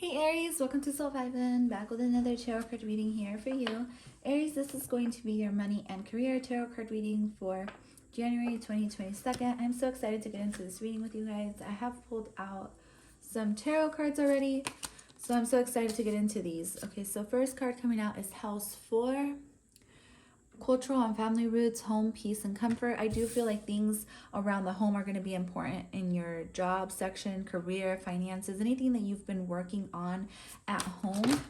Hey Aries, welcome to Soul Vibin, back with another tarot card reading here for you. Aries, this is going to be your money and career tarot card reading for January 2022. I'm so excited to get into this reading with you guys. I have pulled out some tarot cards already, so I'm so excited to get into these. Okay, so first card coming out is House 4. Cultural and family roots, home, peace, and comfort. I do feel like things around the home are going to be important in your job section, career, finances, anything that you've been working on at home.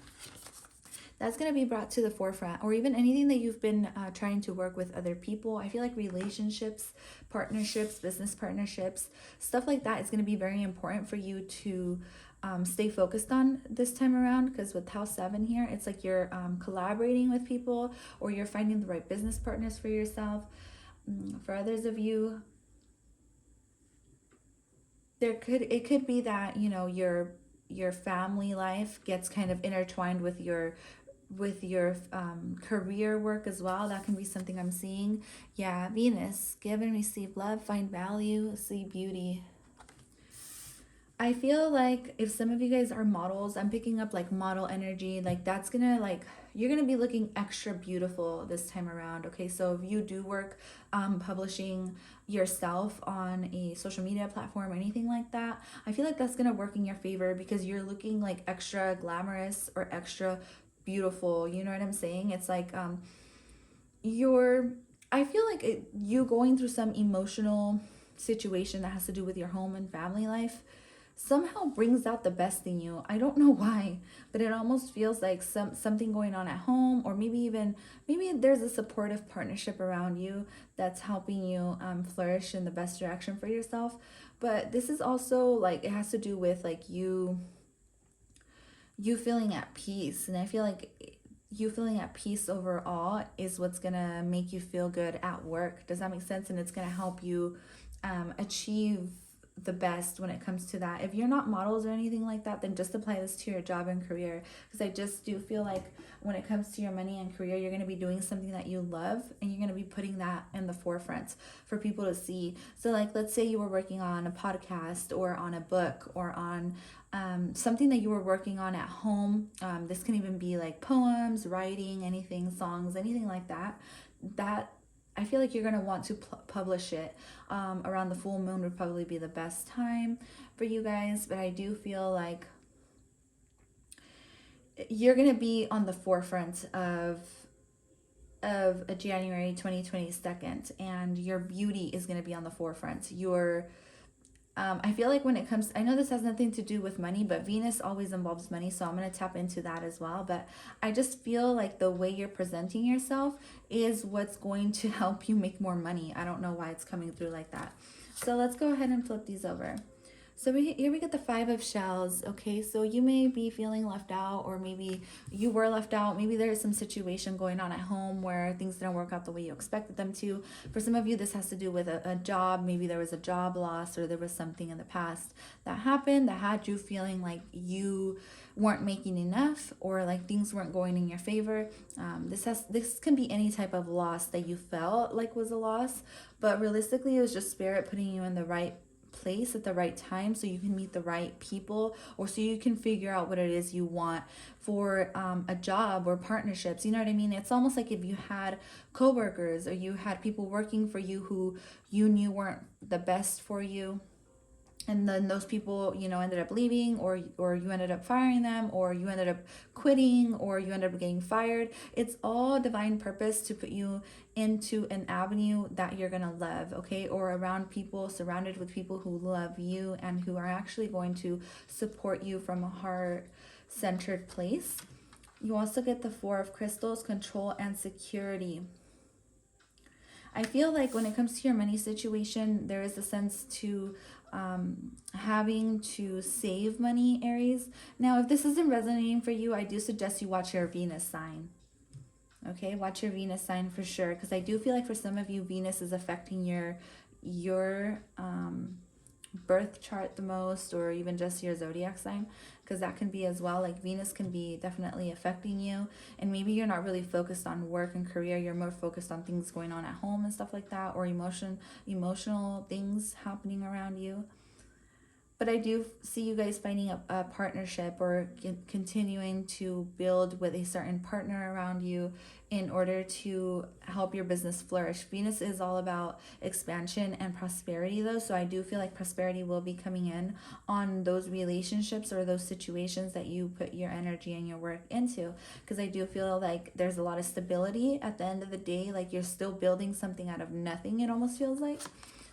That's going to be brought to the forefront, or even anything that you've been trying to work with other people. I feel like relationships, partnerships, business partnerships, stuff like that is going to be very important for you to stay focused on this time around, because with House 7 here, it's like you're collaborating with people, or you're finding the right business partners for yourself. For others of you, it could be that, you know, your family life gets kind of intertwined with your career work as well. That can be something I'm seeing. Yeah, Venus, give and receive love, find value, see beauty. I feel like if some of you guys are models, I'm picking up like model energy. Like that's gonna you're gonna be looking extra beautiful this time around. Okay, so if you do work publishing yourself on a social media platform or anything like that, I feel like that's gonna work in your favor because you're looking like extra glamorous or extra beautiful. You know what I'm saying? It's like I feel like you going through some emotional situation that has to do with your home and family life somehow brings out the best in you. I don't know why, but it almost feels like something going on at home, or maybe there's a supportive partnership around you that's helping you flourish in the best direction for yourself. But this is also like it has to do with like you feeling at peace, and I feel like you feeling at peace overall is what's gonna make you feel good at work. Does that make sense? And it's gonna help you achieve the best when it comes to that. If you're not models or anything like that, then just apply this to your job and career, because I just do feel like when it comes to your money and career, you're going to be doing something that you love, and you're going to be putting that in the forefront for people to see. So like, let's say you were working on a podcast or on a book or on something that you were working on at home. This can even be like poems, writing, anything, songs, anything like that. I feel like you're going to want to publish it around the full moon would probably be the best time for you guys. But I do feel like you're going to be on the forefront of a January 2022, and your beauty is going to be on the forefront. I feel like when it comes, I know this has nothing to do with money, but Venus always involves money, so I'm going to tap into that as well. But I just feel like the way you're presenting yourself is what's going to help you make more money. I don't know why it's coming through like that. So let's go ahead and flip these over. So here we get the 5 of shells. Okay, so you may be feeling left out, or maybe you were left out. Maybe there's some situation going on at home where things didn't work out the way you expected them to. For some of you, this has to do with a job. Maybe there was a job loss, or there was something in the past that happened that had you feeling like you weren't making enough, or like things weren't going in your favor. This can be any type of loss that you felt like was a loss, but realistically, it was just spirit putting you in the right place at the right time, so you can meet the right people, or so you can figure out what it is you want for a job or partnerships. You know what I mean? It's almost like if you had coworkers, or you had people working for you who you knew weren't the best for you, and then those people, you know, ended up leaving, or you ended up firing them, or you ended up quitting, or you ended up getting fired. It's all divine purpose to put you into an avenue that you're gonna love, okay? Or around people, surrounded with people who love you and who are actually going to support you from a heart-centered place. You also get the 4 of crystals, control and security. I feel like when it comes to your money situation, there is a sense to having to save money, Aries. Now, if this isn't resonating for you, I do suggest you watch your Venus sign. Okay, watch your Venus sign for sure, because I do feel like for some of you, Venus is affecting your birth chart the most, or even just your zodiac sign, because that can be as well. Like Venus can be definitely affecting you, and maybe you're not really focused on work and career, you're more focused on things going on at home and stuff like that, or emotional things happening around you. But I do see you guys finding a partnership or continuing to build with a certain partner around you in order to help your business flourish. Venus is all about expansion and prosperity though, so I do feel like prosperity will be coming in on those relationships or those situations that you put your energy and your work into, because I do feel like there's a lot of stability at the end of the day, like you're still building something out of nothing, it almost feels like.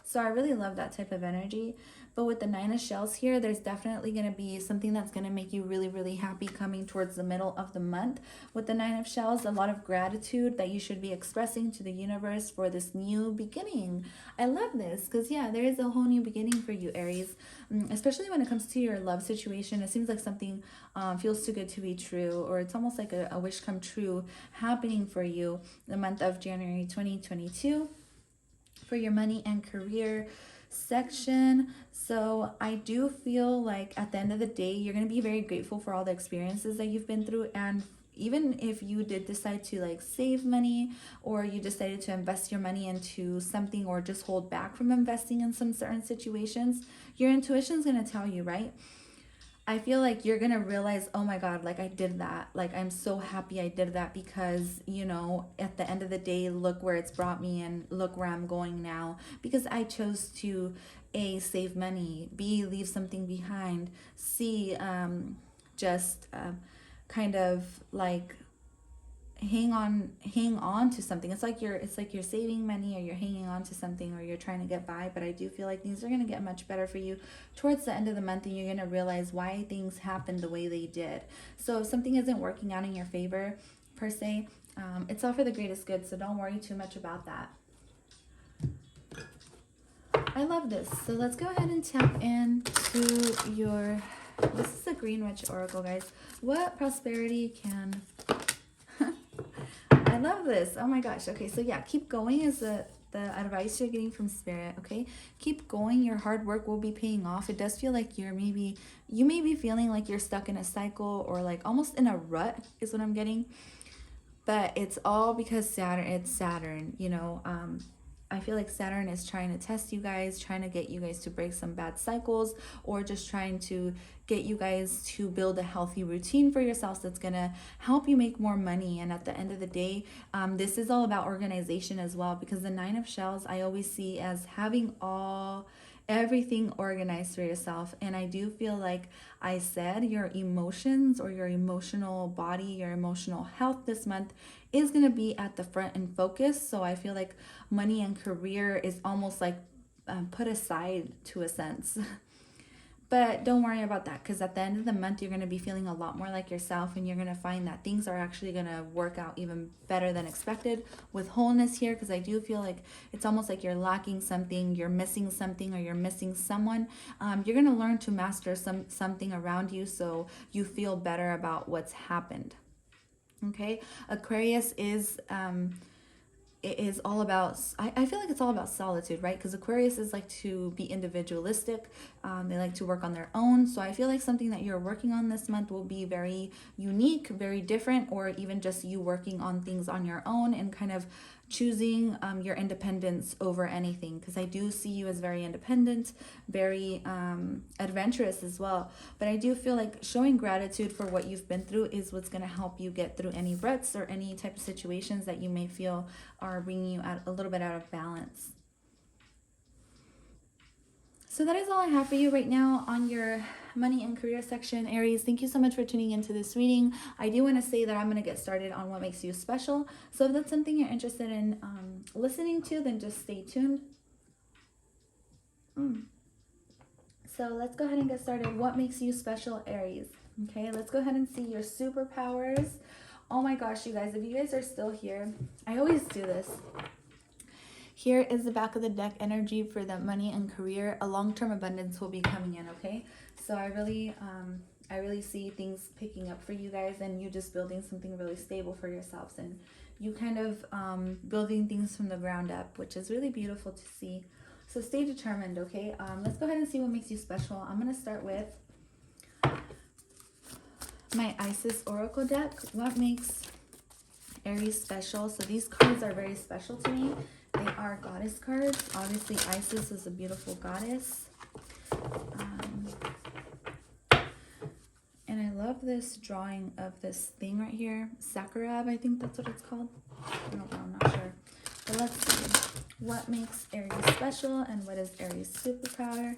So I really love that type of energy. But with the 9 of Shells here, there's definitely going to be something that's going to make you really, really happy coming towards the middle of the month. With the 9 of Shells, a lot of gratitude that you should be expressing to the universe for this new beginning. I love this because, yeah, there is a whole new beginning for you, Aries. Especially when it comes to your love situation. It seems like something feels too good to be true, or it's almost like a wish come true happening for you the month of January 2022 for your money and career section. So I do feel like at the end of the day, you're going to be very grateful for all the experiences that you've been through. And even if you did decide to like save money, or you decided to invest your money into something, or just hold back from investing in some certain situations, your intuition is going to tell you, right? I feel like you're going to realize, oh my God, like I did that. Like I'm so happy I did that because, you know, at the end of the day, look where it's brought me and look where I'm going now. Because I chose to A, save money, B, leave something behind, C, kind of like hang on to something. It's like you're saving money, or you're hanging on to something, or you're trying to get by. But I do feel like things are going to get much better for you towards the end of the month, and you're going to realize why things happened the way they did. So if something isn't working out in your favor per se, it's all for the greatest good, so don't worry too much about that. I love this. So let's go ahead and tap into your, this is the Green Witch Oracle, guys. What prosperity can I love this. Oh my gosh. Okay, so yeah, keep going is the advice you're getting from Spirit, okay? Keep going. Your hard work will be paying off. It does feel like you may be feeling like you're stuck in a cycle, or like almost in a rut is what I'm getting. But it's all because it's Saturn, you know. I feel like Saturn is trying to test you guys, trying to get you guys to break some bad cycles, or just trying to get you guys to build a healthy routine for yourselves that's going to help you make more money. And at the end of the day, this is all about organization as well, because the 9 of Shells I always see as having everything organized for yourself. And I do feel like I said your emotions, or your emotional body, your emotional health this month is going to be at the front and focus. So I feel like money and career is almost like put aside to a sense. But don't worry about that, because at the end of the month, you're going to be feeling a lot more like yourself, and you're going to find that things are actually going to work out even better than expected with wholeness here, because I do feel like it's almost like you're lacking something, you're missing something, or you're missing someone. You're going to learn to master something around you, so you feel better about what's happened. Okay, Aquarius is it is all about, I feel like it's all about solitude, right? Because Aquarius is like to be individualistic. They like to work on their own. So I feel like something that you're working on this month will be very unique, very different, or even just you working on things on your own and kind of choosing your independence over anything, because I do see you as very independent, very adventurous as well. But I do feel like showing gratitude for what you've been through is what's going to help you get through any ruts or any type of situations that you may feel are bringing you a little bit out of balance. So that is all I have for you right now on your money and career section, Aries. Thank you so much for tuning into this reading. I do want to say that I'm going to get started on what makes you special. So if that's something you're interested in listening to, then just stay tuned. So let's go ahead and get started. What makes you special, Aries? Okay, let's go ahead and see your superpowers. Oh my gosh, you guys, if you guys are still here, I always do this. Here is the back of the deck energy for the money and career. A long-term abundance will be coming in, okay? So I really see things picking up for you guys, and you just building something really stable for yourselves, and you kind of building things from the ground up, which is really beautiful to see. So stay determined, okay? Let's go ahead and see what makes you special. I'm going to start with my Isis Oracle deck. What makes Aries special? So these cards are very special to me. They are goddess cards. Obviously, Isis is a beautiful goddess. love this drawing of this thing right here. Sakurab, I think that's what it's called. I don't know, I'm not sure. But let's see. What makes Aries special and what is Aries' superpower?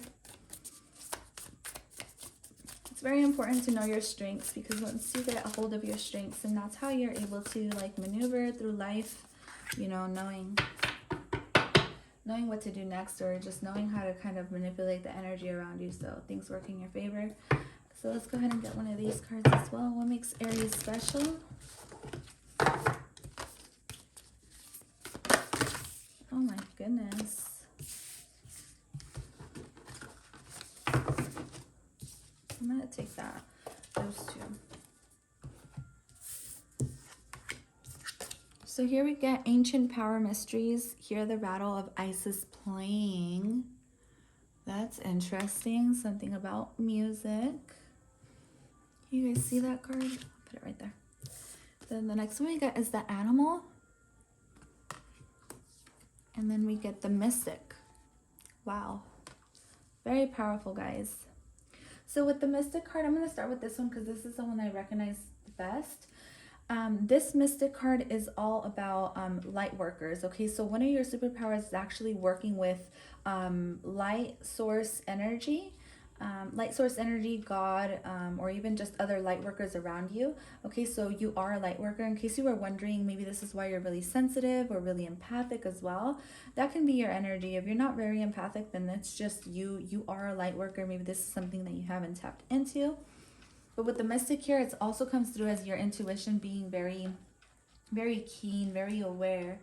It's very important to know your strengths, because once you get a hold of your strengths, and that's how you're able to like maneuver through life, you know, knowing what to do next, or just knowing how to kind of manipulate the energy around you so things work in your favor. So let's go ahead and get one of these cards as well. What makes Aries special? Oh my goodness. I'm going to take those two. So here we get Ancient Power Mysteries. Here the Rattle of Isis playing. That's interesting. Something about music. You guys see that card? I'll put it right there. Then the next one we get is the Animal. And then we get the Mystic. Wow. Very powerful, guys. So with the Mystic card, I'm going to start with this one because this is the one I recognize the best. This Mystic card is all about light workers. Okay, so one of your superpowers is actually working with light source energy. God, or even just other light workers around you. Okay, so you are a light worker. In case you were wondering, maybe this is why you're really sensitive or really empathic as well. That can be your energy. If you're not very empathic, then it's just you are a light worker. Maybe this is something that you haven't tapped into. But with the Mystic here, it also comes through as your intuition being very, very keen, very aware.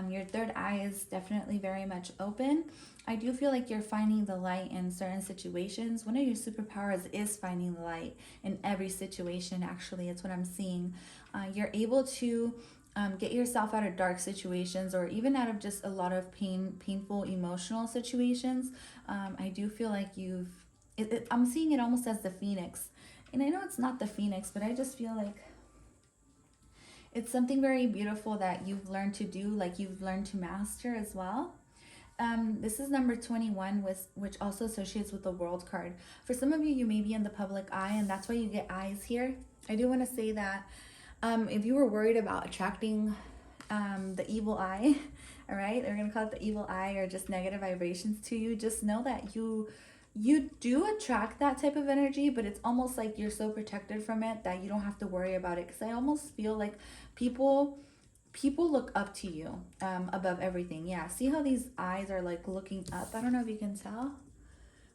Your third eye is definitely very much open. I do feel like you're finding the light in certain situations. One of your superpowers is finding the light in every situation, actually. It's what I'm seeing. You're able to get yourself out of dark situations, or even out of just a lot of painful, emotional situations. I do feel like I'm seeing it almost as the Phoenix. And I know it's not the Phoenix, but I just feel like it's something very beautiful that you've learned to do, like you've learned to master as well. This is number 21, which also associates with the World card. For some of you, you may be in the public eye, and that's why you get eyes here. I do want to say that if you were worried about attracting the evil eye, all right, they're going to call it the evil eye, or just negative vibrations to you, just know that you do attract that type of energy, but it's almost like you're so protected from it that you don't have to worry about it. Because I almost feel like people look up to you above everything. Yeah, see how these eyes are like looking up? I don't know if you can tell,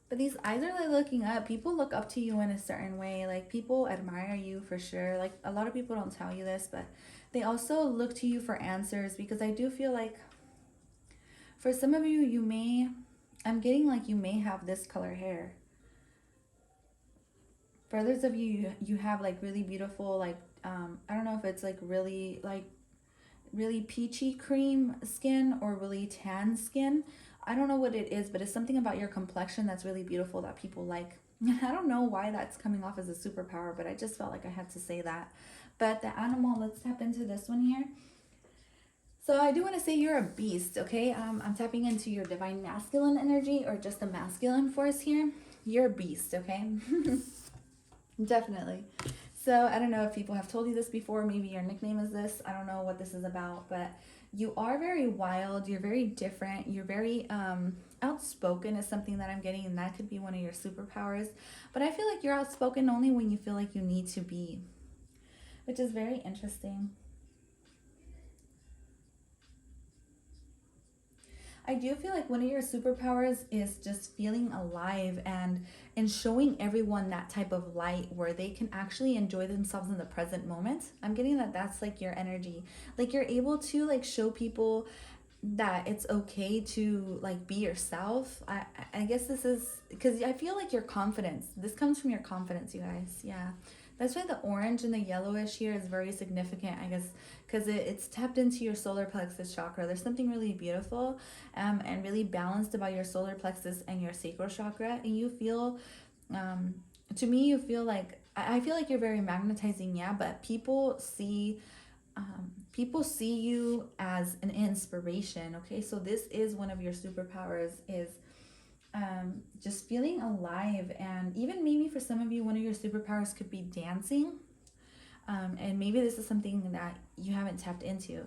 but these eyes are like looking up. People look up to you in a certain way. Like, people admire you for sure. Like, a lot of people don't tell you this, but they also look to you for answers, because I do feel like for some of you, I'm getting like you may have this color hair. For others of you, you have like really beautiful, like, I don't know if it's like really peachy cream skin or really tan skin. I don't know what it is, but it's something about your complexion that's really beautiful that people like. I don't know why that's coming off as a superpower, but I just felt like I had to say that. But the Animal, let's tap into this one here. So I do want to say you're a beast, okay? I'm tapping into your divine masculine energy, or just the masculine force here. You're a beast, okay? Definitely. So I don't know if people have told you this before. Maybe your nickname is this. I don't know what this is about, but you are very wild. You're very different. You're very outspoken is something that I'm getting, and that could be one of your superpowers. But I feel like you're outspoken only when you feel like you need to be, which is very interesting. I do feel like one of your superpowers is just feeling alive and showing everyone that type of light where they can actually enjoy themselves in the present moment. I'm getting that that's like your energy. Like, you're able to like show people that it's okay to like be yourself. I guess this is because I feel like your confidence. This comes from your confidence, you guys. Yeah. That's why the orange and the yellowish here is very significant, I guess, because it's tapped into your solar plexus chakra. There's something really beautiful and really balanced about your solar plexus and your sacral chakra. And you feel, to me, you feel like, I feel like you're very magnetizing, yeah, but people see you as an inspiration, okay? So this is one of your superpowers, is just feeling alive. And even maybe for some of you, one of your superpowers could be dancing. And maybe this is something that you haven't tapped into.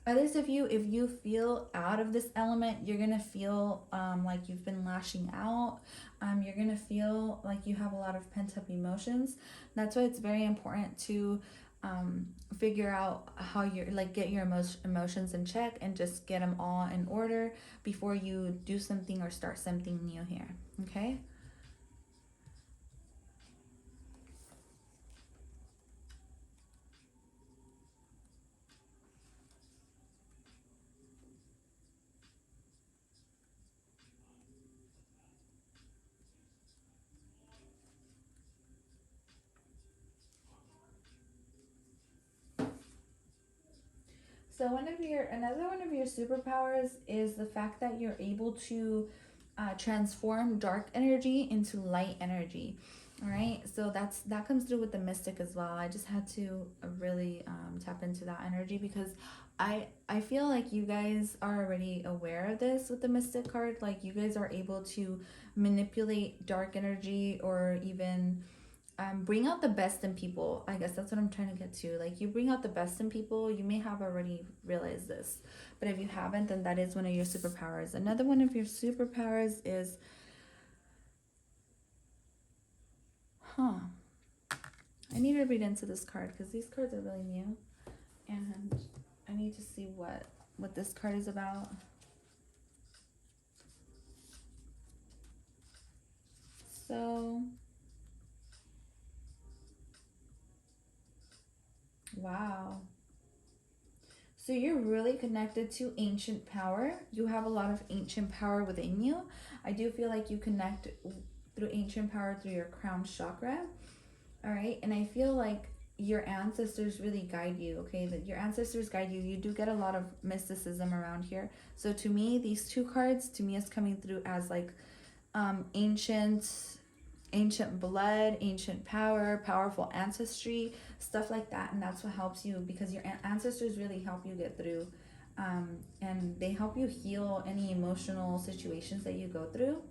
Others of you, if you feel out of this element, you're gonna feel like you've been lashing out. You're gonna feel like you have a lot of pent up emotions. That's why it's very important to figure out how you're like get your emotions in check and just get them all in order before you do something or start something new here. Okay. So another one of your superpowers is the fact that you're able to transform dark energy into light energy. All right, so that comes through with the mystic as well. I just had to really tap into that energy because I feel like you guys are already aware of this with the mystic card. Like you guys are able to manipulate dark energy or even bring out the best in people. I guess that's what I'm trying to get to. Like you bring out the best in people. You may have already realized this, but if you haven't, then that is one of your superpowers. Another one of your superpowers is, I need to read into this card because these cards are really new, and I need to see what this card is about. So, wow. So you're really connected to ancient power. You have a lot of ancient power within you. I do feel like you connect through ancient power through your crown chakra. All right. And I feel like your ancestors really guide you. Okay. That your ancestors guide you. You do get a lot of mysticism around here. So to me, these two cards to me is coming through as like ancient blood, ancient power, powerful ancestry, stuff like that. And that's what helps you because your ancestors really help you get through. And they help you heal any emotional situations that you go through.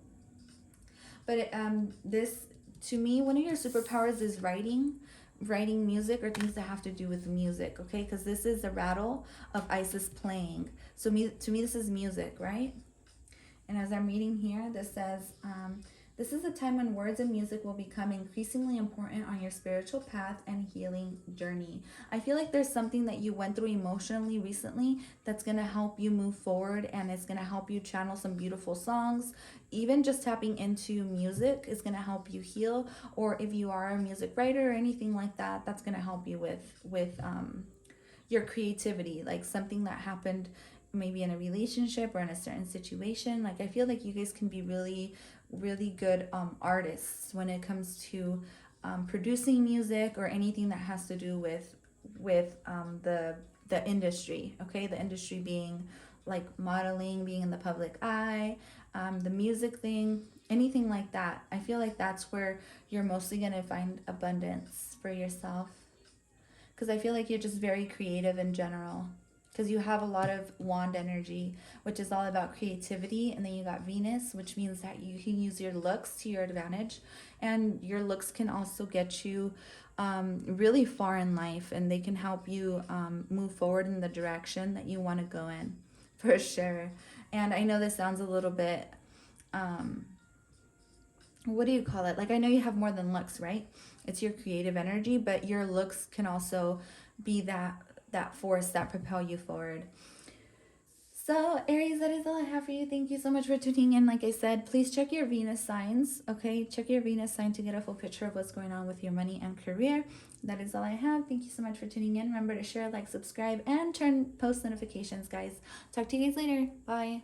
But this, to me, one of your superpowers is writing music or things that have to do with music, okay? Because this is the rattle of Isis playing. So to me, this is music, right? And as I'm reading here, this says, this is a time when words and music will become increasingly important on your spiritual path and healing journey. I feel like there's something that you went through emotionally recently that's going to help you move forward, and it's going to help you channel some beautiful songs. Even just tapping into music is going to help you heal. Or if you are a music writer or anything like that, that's going to help you with your creativity, like something that happened maybe in a relationship or in a certain situation. Like I feel like you guys can be really good artists when it comes to producing music or anything that has to do with the industry. Okay, the industry being like modeling, being in the public eye, the music thing, anything like that. I feel like that's where you're mostly gonna find abundance for yourself, because I feel like you're just very creative in general. Because you have a lot of wand energy, which is all about creativity. And then you got Venus, which means that you can use your looks to your advantage. And your looks can also get you really far in life. And they can help you move forward in the direction that you want to go in, for sure. And I know this sounds a little bit, what do you call it? Like, I know you have more than looks, right? It's your creative energy, but your looks can also be that force that propel you forward. So Aries, that is all I have for you. Thank you so much for tuning in. Like I said, please check your Venus signs. Okay, check your Venus sign to get a full picture of what's going on with your money and career. That is all I have. Thank you so much for tuning in. Remember to share, like, subscribe, and turn post notifications, guys. Talk to you guys later. Bye.